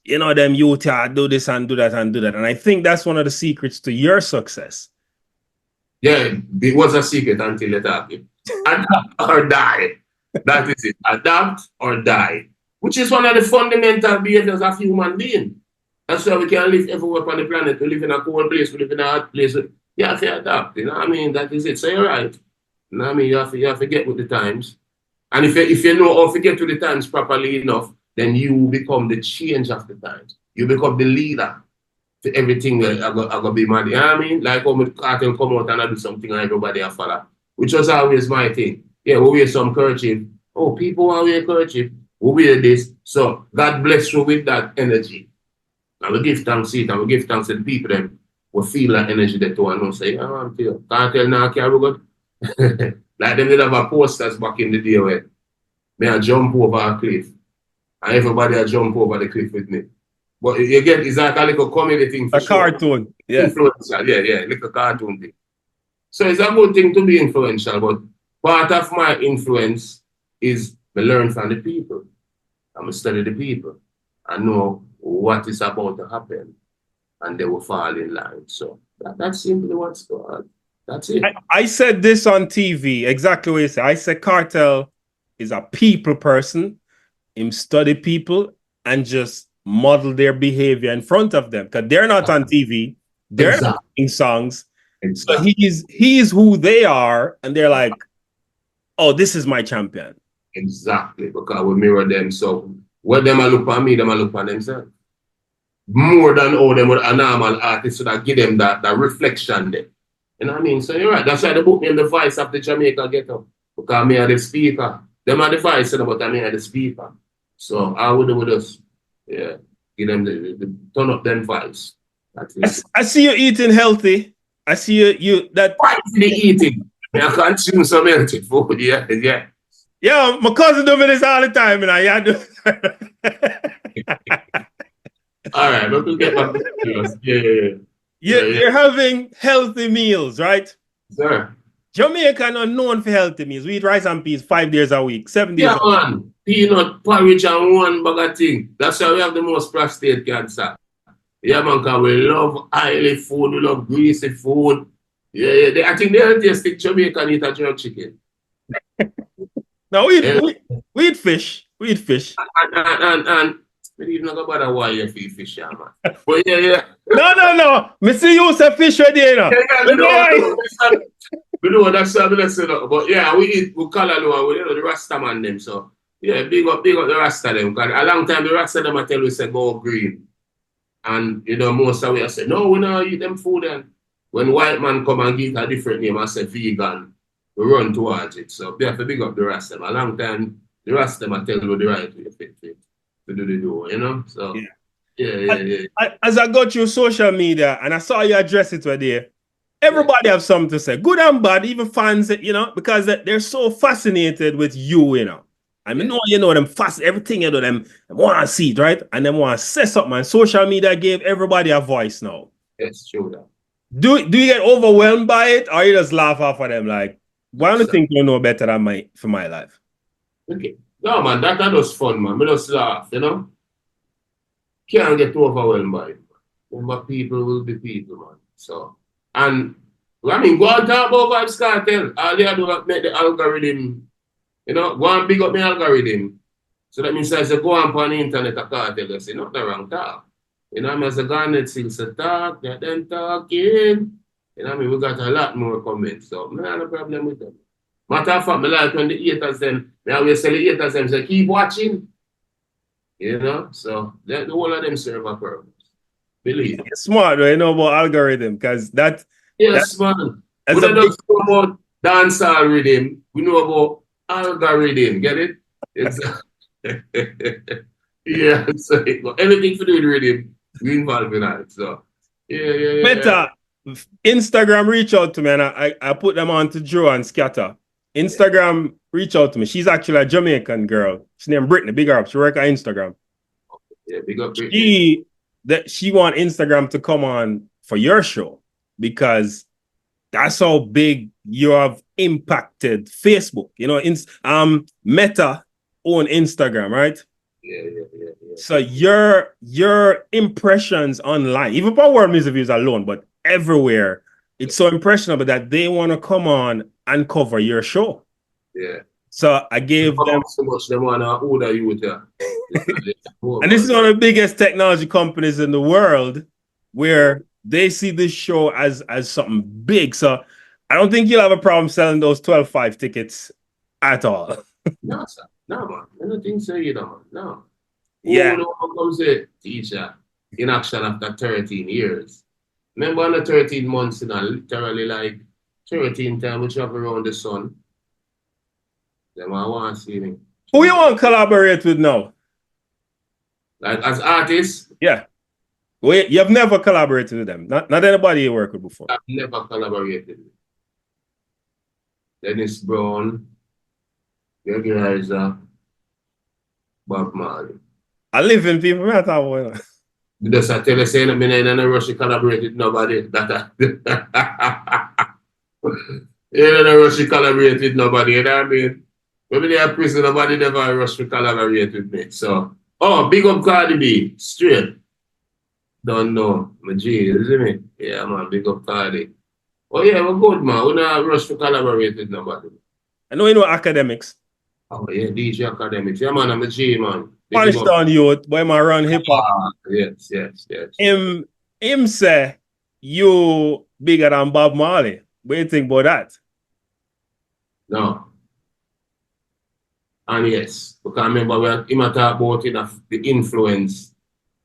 them youth do this and do that and do that. And I think that's one of the secrets to your success. Yeah, it was a secret until it happened. Adapt or die. That is it. Adapt or die. Which is one of the fundamental behaviors of human being. That's why we can live everywhere on the planet. We live in a cold place, we live in a hot place. You have to adapt, you know what I mean? That is it. So you're right. You know what I mean? You have to get with the times. And if you know how to get with the times properly enough, then you become the change of the times. You become the leader to everything that I go be mad. You know what I mean? Like when Kartel come out and I do something and everybody a follow. Which was always my thing. Yeah, we wear some kerchief. Oh, people want to wear kerchief. We wear this. So God bless you with that energy. And we give thanks to it, and we give thanks to the people that will feel that energy that to and say, I'm feel. Kartel now carry good. Like them did have a posters back in the day where me I jump over a cliff. And everybody a jump over the cliff with me. But you get, it's like a little comedy thing for a sure. Cartoon. Yeah. Influential. Yeah, like a cartoon thing. So it's a good thing to be influential, but part of my influence is I learn from the people. I'm study the people. I know what is about to happen, and they will fall in line. So that's simply what's going on. That's it. I said this on TV, exactly what you said. I said Kartel is a people person. Him study people and just model their behavior in front of them. Because they're not on TV. They're not singing songs. Exactly. So he is who they are, and they're like, oh, this is my champion. Exactly, because we mirror them. So when them a look at me, them a look at themselves. More than all them a normal artist, so that give them that reflection there. You know what I mean? So you're right. That's why they put me in the voice of the Jamaica ghetto. Because me are the speaker. Them are the voice, but I mean are the speaker. So I would do with us. Yeah. Give them the turn up them voice. I see you eating healthy. I see you that quietly eating. I consume some healthy food. Yeah. Yeah, my cousin doing this all the time, and I do. All right, but we'll get back to this. Yeah. You're having healthy meals, right? Sir. Jamaica are known for healthy meals. We eat rice and peas 5 days a week, 7 days a week. Yeah, man. Peanut, porridge, and one bag of thing. That's why we have the most prostate cancer. Yeah, man, because we love oily food, we love greasy food. Yeah. I think the healthiest thing Jamaican eat a jerk chicken. No, we eat fish. We eat fish. And we even not bother why you feed fish, yeah, man. But yeah. No. Me see you say fish right there, you know. We know that's what I'm saying. But yeah, we call it, we know the Rasta man them. So yeah, big up the Rasta them. Because a long time the Rasta them I tell we say go green. And most of we say, no, we don't eat them food. And when white man come and give a different name, I say vegan. We run towards it. So we have to big up the Rasta. A long time the Rasta I tell you the right way fit to do the do, So yeah. As I go through social media and I saw you address it right there, Everybody have something to say, good and bad, even fans, because they're so fascinated with you. I mean, them fast, everything, them want to see it, right? And them want to say something. And social media gave everybody a voice now. Yes, true that. Do you get overwhelmed by it, or you just laugh off of them like, why do you think you know better than for my life? Okay. No, man, that was fun, man. We just laugh, Can't get overwhelmed by it. Remember, people will be people, man. So, and I mean, go and talk about Vybz Kartel. All they do is make the algorithm, go and big up my algorithm. So that means I say, go on the internet, a cartel, you say, not the wrong talk. I say, go on Netflix, a talk, they're then talking. We got a lot more comments. So, I have no problem with them. Matter of fact, I like when the haters them, I always tell the haters them, say, keep watching. So the whole of them serve a purpose. Believe it. Smart, though, about algorithm, because that. Yes, man. We don't just know about dancehall rhythm. We know about algorithm. Get it? It's yeah. So anything to do with rhythm, we involved in that. So yeah. Better. Instagram reach out to me, and I put them on to Joe and Scatter. Instagram reach out to me. She's actually a Jamaican girl. She's named Brittany. Big up. She work on Instagram. Yeah, big up Brittany. She want Instagram to come on for your show because that's how big you have impacted Facebook. Meta own Instagram, right? Yeah. So your impressions online, even for world music views alone, but everywhere, it's so impressionable that they want to come on and cover your show. Yeah. So I gave them so much they want to order you with that. And this is one of the biggest technology companies in the world where they see this show as something big. So I don't think you'll have a problem selling those 12.5 tickets at all. No, sir. No, man. I don't think so, No. Yeah. Who comes a teacher in action after 13 years? Remember on the 13 months, literally like 13 times we travel around the sun. Them I want to see me. Who you want to collaborate with now? Like as artists? Yeah. Wait, you've never collaborated with them. Not anybody you work with before. I've never collaborated with. Dennis Brown, Greg Riser, Bob Marley. I live in people. I thought, Because I tell you, saying that I in a rush to collaborate with nobody. In a rush to collaborate with nobody. You know what I mean? When they are prison, nobody never rush to collaborate with me. So, big up Cardi B, straight. Don't know. My G, isn't it? Yeah, man, big up Cardi. Oh, yeah, we're good, man. We don't rush to collaborate with nobody. I know you know academics. Oh, yeah, DJ Academics. Yeah, man, I'm a G, man. Spanish down youth, boy, man, run hip hop. Yes. Him say you bigger than Bob Marley. What do you think about that? No. And yes, because I remember him talk about the influence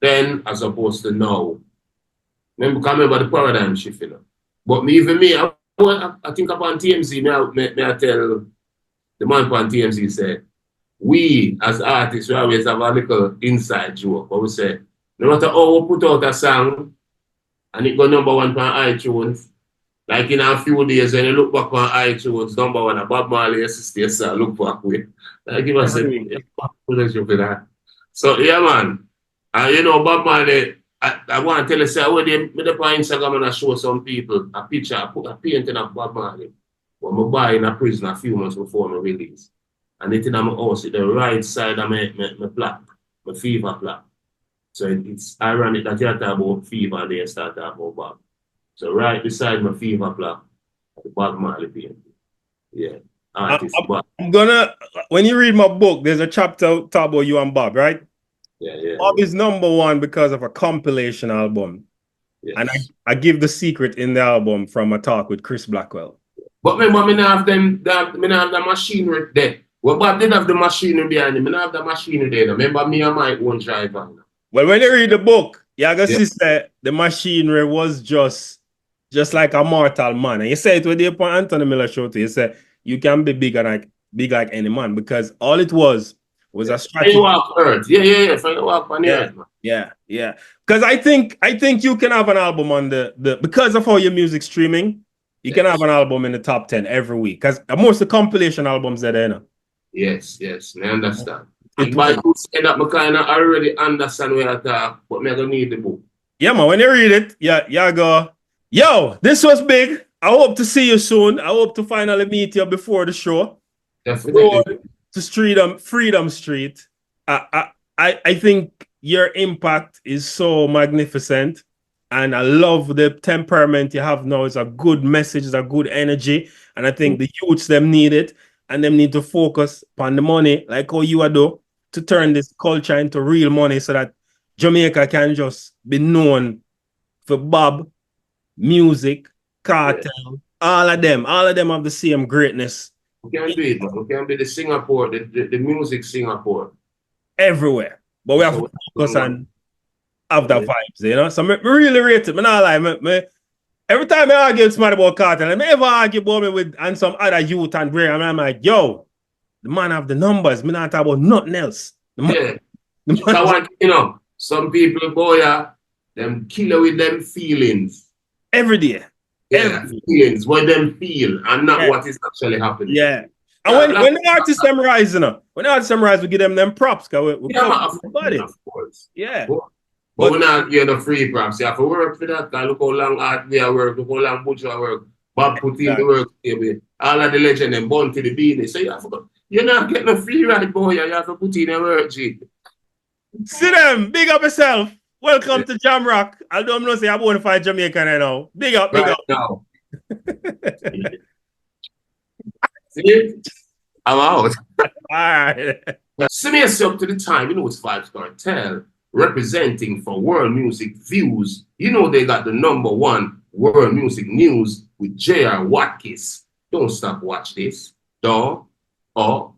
then as opposed to now. Remember the paradigm shift, But me, I think upon TMZ, may I tell the man upon TMZ said, we as artists, we always have a little inside joke. But we say, no matter how we put out a song and it go number one on iTunes, like in a few days when you look back on iTunes, number one, Bob Marley sister, look back with. Like he was saying, so yeah, man. And Bob Marley, I want to tell you, say, when they put on Instagram and I show some people a picture, I put a painting of Bob Marley. When I buy in a prison a few months before my release. And it's in my house, the right side of my plaque, my fever plaque. So it's ironic that you talk about fever and they start talking about Bob. So right beside my fever plaque, the Bob Marley painting. Yeah. Artist Bob. I'm gonna, when you read my book, there's a chapter talk about you and Bob, right? Yeah. Bob is number one because of a compilation album. Yes. And I give the secret in the album from a talk with Chris Blackwell. But remember, I have the machinery there. Well, Bob did have the machinery behind him. I have the machinery there. Remember, me and my own driver. Well, when you read the book, you can see that the machinery was just like a mortal man. And you say it with the Anthony Miller show too. You say you can be big like any man because all it was a strategy. Firewalk Earth. Yeah. Firewalk on the Earth, man. Yeah. Because I think you can have an album on the because of how your music streaming. You can have an album in the top 10 every week. Because most of the compilation albums are there, you know. Yes, I understand. And by you saying that, I kind of already understand where I talk, but I don't need the book. Yeah, man, when you read it, yeah, go, yo, this was big. I hope to see you soon. I hope to finally meet you before the show. Definitely. Road to Freedom Street. I think your impact is so magnificent. And I love the temperament you have now. It's a good message, it's a good energy. And I think the youths, them need it. And them need to focus on the money, like how you are do, to turn this culture into real money so that Jamaica can just be known for Bob, music, Cartel, all of them have the same greatness. We can do it, man. We can be the Singapore, the music Singapore. Everywhere. But we have to focus on have that vibes, you know? So me really rate it. Me not lie. Me, every time I argue with somebody about Cartel, I ever argue about me with and some other youth and great, I'm like, yo, the man have the numbers. Me not talk about nothing else. Some people, boy, them kill with them feelings. Every day. Yeah, feelings, what them feel, and not what is actually happening. Yeah. And when the artists them rise, you know, we give them props. Of course. Yeah. But we're not getting the free props. You have to work for that. Look how long Art we work, look how long Butcher work. Bob put in the work. All of the legend and born to the beanie. So you're not getting a free ride, boy. You have to put in the work, G. See them, big up yourself. Welcome to Jam Rock. I don't know say I'm going to find Jamaican right now. Big up. Now. See? I'm out. All right. See me up to the time. You know it's Vybz Kartel representing for world music views. You know they got the #1 world music news with J.R. Watkins. Don't stop watch this. I'm out.